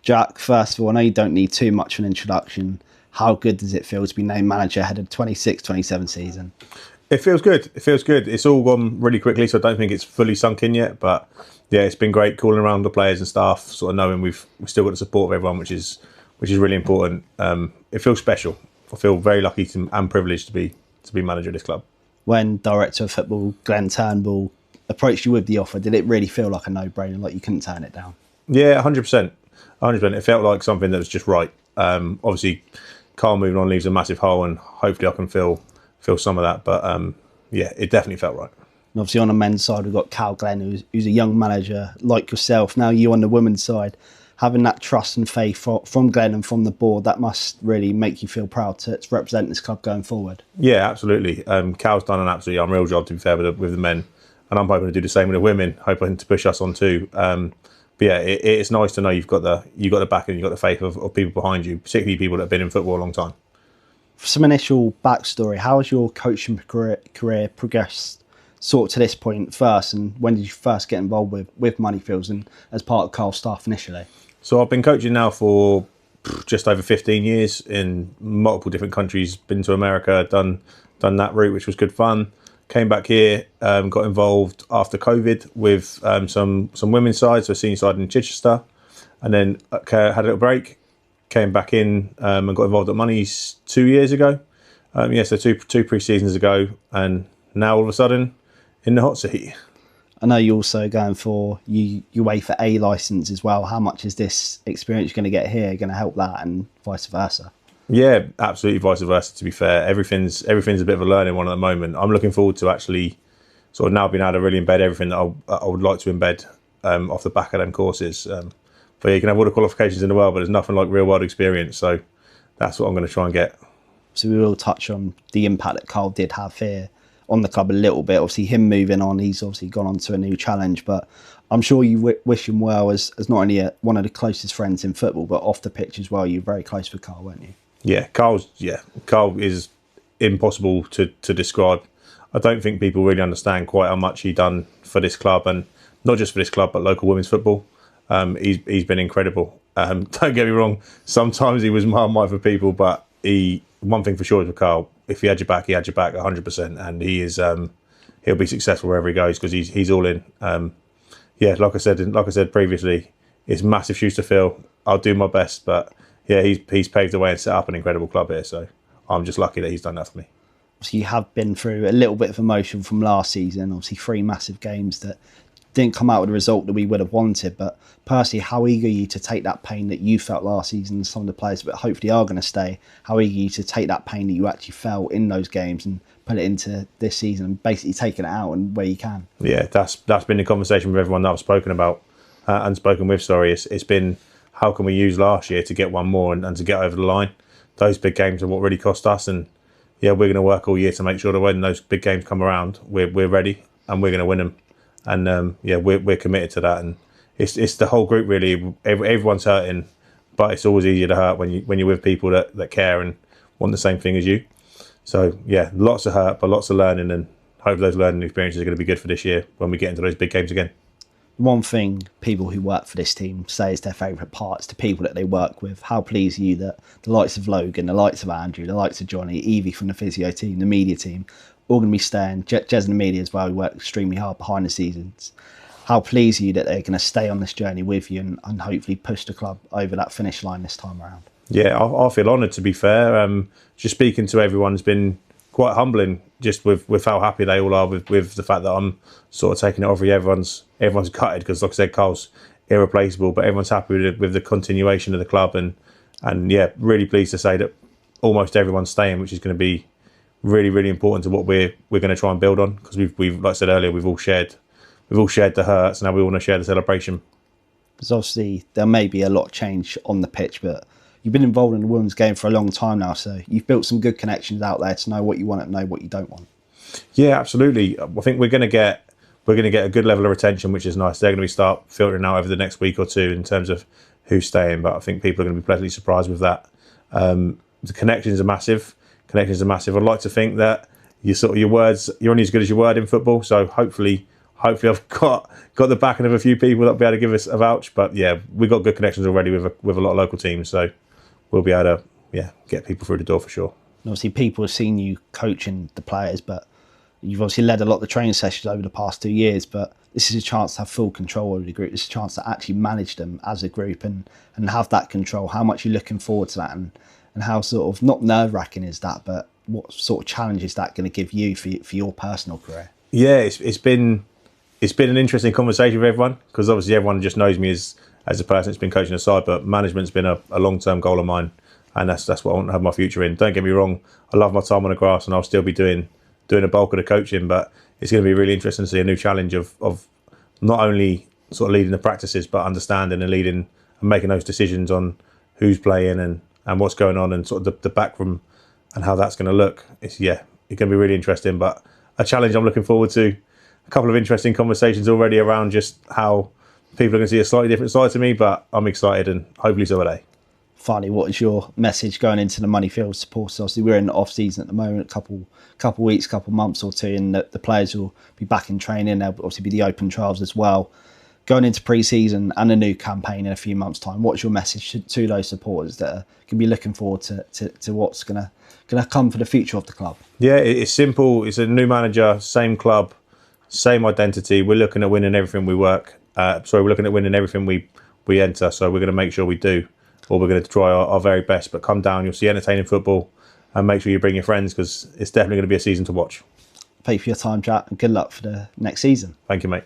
Jack, first of all, I know you don't need too much of an introduction. How good does it feel to be named manager ahead of the 26-27 season? It feels good. It feels good. It's all gone really quickly, so I don't think it's fully sunk in yet. But yeah, it's been great calling around the players and staff, sort of knowing we've still got the support of everyone, which is really important. It feels special. I feel very lucky and privileged to be manager of this club. When Director of Football Glenn Turnbull approached you with the offer, did it really feel like a no-brainer, like you couldn't turn it down? Yeah, 100%. 100%. It felt like something that was just right. Obviously, Carl moving on leaves a massive hole, and hopefully I can fill some of that. But yeah, it definitely felt right. And obviously on the men's side, we've got Cal Glenn, who's a young manager like yourself. Now you on the women's side, having that trust and faith from Glenn and from the board, that must really make you feel proud to represent this club going forward. Yeah, absolutely. Cal's done an absolutely unreal job, to be fair, with the men. And I'm hoping to do the same with the women, hoping to push us on too. But yeah, it's nice to know you've got the back and you've got the faith of people behind you, particularly people that have been in football a long time. For some initial backstory, how has your coaching career progressed sort of to this point first, and when did you first get involved with Moneyfields and as part of Carl's staff initially? So I've been coaching now for just over 15 years in multiple different countries. Been to America, done that route, which was good fun. Came back here, got involved after COVID with some women's sides, so senior side in Chichester, and then had a little break. Came back in and got involved at Money's 2 years ago. So two pre-seasons ago, and now all of a sudden in the hot seat. I know you're also going for UEFA A licence as well. How much is this experience you're going to get here going to help that, and vice versa? Yeah, absolutely vice versa, to be fair. Everything's a bit of a learning one at the moment. I'm looking forward to actually sort of now being able to really embed everything that I would like to embed off the back of them courses. But yeah, you can have all the qualifications in the world, but there's nothing like real world experience. So that's what I'm going to try and get. So we will touch on the impact that Carl did have here on the club a little bit. Obviously him moving on, he's obviously gone on to a new challenge, but I'm sure you wish him well as not only one of the closest friends in football, but off the pitch as well. You're very close with Carl, weren't you? Yeah, Carl is impossible to describe. I don't think people really understand quite how much he done for this club, and not just for this club, but local women's football. He's been incredible. Don't get me wrong, sometimes he was Marmite for people, but one thing for sure is with Carl, if he had your back, he had your back 100%, and he is he'll be successful wherever he goes because he's all in. Like I said previously, it's massive shoes to fill. I'll do my best, but yeah, he's paved the way and set up an incredible club here. So I'm just lucky that he's done that for me. So you have been through a little bit of emotion from last season, obviously 3 massive games that didn't come out with the result that we would have wanted. But personally, how eager are you to take that pain that you felt last season, some of the players that hopefully are going to stay, how eager are you to take that pain that you actually felt in those games and put it into this season and basically taking it out and where you can? Yeah, that's been the conversation with everyone that I've spoken about and spoken with. It's been, how can we use last year to get one more and to get over the line? Those big games are what really cost us, and yeah, we're going to work all year to make sure that when those big games come around, we're ready and we're going to win them. And we're committed to that. And it's the whole group really. Everyone's hurting, but it's always easier to hurt when you're with people that care and want the same thing as you. So yeah, lots of hurt, but lots of learning, and hope those learning experiences are going to be good for this year when we get into those big games again. One thing people who work for this team say is their favourite parts to people that they work with. How pleased are you that the likes of Logan, the likes of Andrew, the likes of Johnny, Evie from the physio team, the media team, all going to be staying, Jez in the media as well, who work extremely hard behind the scenes. How pleased are you that they're going to stay on this journey with you and hopefully push the club over that finish line this time around? Yeah, I feel honoured, to be fair. Just speaking to everyone has been quite humbling, just with how happy they all are with the fact that I'm sort of taking it over. Everyone's gutted because, like I said, Carl's irreplaceable, but everyone's happy with the continuation of the club, and yeah, really pleased to say that almost everyone's staying, which is going to be really, really important to what we're going to try and build on, because we've like I said earlier, we've all shared the hurts, and now we want to share the celebration. Because obviously there may be a lot of change on the pitch, but you've been involved in the women's game for a long time now, so you've built some good connections out there to know what you want and know what you don't want. Yeah, absolutely. I think we're going to get a good level of retention, which is nice. They're going to start filtering out over the next week or two in terms of who's staying, but I think people are going to be pleasantly surprised with that. The connections are massive. I'd like to think that your words, you're only as good as your word in football. So hopefully hopefully I've got the backing of a few people that'll be able to give us a vouch. But yeah, we've got good connections already with a lot of local teams, so we'll be able to get people through the door for sure. And obviously, people have seen you coaching the players, but you've obviously led a lot of the training sessions over the past 2 years. But this is a chance to have full control over the group. This is a chance to actually manage them as a group and have that control. How much you're looking forward to that, and how sort of not nerve-wracking is that, but what sort of challenge is that going to give you for your personal career? Yeah, it's been an interesting conversation with everyone, because obviously everyone just knows me as a person that's been coaching the side, but management's been a long-term goal of mine, and that's what I want to have my future in. Don't get me wrong, I love my time on the grass, and I'll still be doing a bulk of the coaching, but it's going to be really interesting to see a new challenge of not only sort of leading the practices, but understanding and leading and making those decisions on who's playing and what's going on, and sort of the backroom and how that's going to look. It's going to be really interesting, but a challenge I'm looking forward to. A couple of interesting conversations already around just how people are going to see a slightly different side to me, but I'm excited, and hopefully so are they. Finally, what is your message going into the Moneyfields supporters? Obviously, we're in the off-season at the moment, a couple weeks, couple months or two, and the players will be back in training. There'll obviously be the open trials as well. Going into pre-season and a new campaign in a few months' time, what's your message to those supporters that are going to be looking forward to what's going to come for the future of the club? Yeah, it's simple. It's a new manager, same club, same identity. We're looking at winning everything we work. We're looking at winning everything we enter. So we're going to make sure we do, or we're going to try our very best. But come down, you'll see entertaining football, and make sure you bring your friends, because it's definitely going to be a season to watch. Thank you for your time, Jack, and good luck for the next season. Thank you, mate.